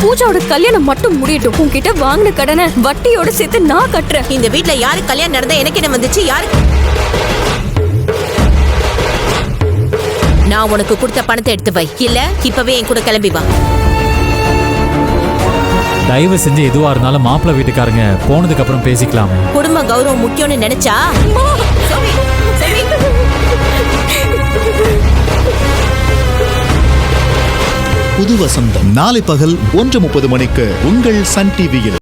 பூஜாவோட கல்யாணம் மட்டும் முடியட்டும். உன்கிட்ட வாங்கின கடனை வட்டியோட சேர்த்து நான் கட்டுறேன். இந்த வீட்ல யாரு கல்யாணம் நடந்தா எனக்கு என்ன வந்துச்சு? யாரு? நான் உனக்கு கொடுத்த பணத்தை எடுத்து வை, இல்ல இப்பவே என் கூட கிளம்பி வா. தயவு செஞ்சு எதுவா இருந்தாலும் மாப்பிள்ளை வீட்டுக்காரங்க போனதுக்கு அப்புறம் பேசிக்கலாமே. குடும்ப கௌரவம் முக்கியம்னு நினைச்சா சரி, சரி. புது வசந்தம் நாளை பகல் 1:30 மணிக்கு உங்கள் சன் டிவியில்.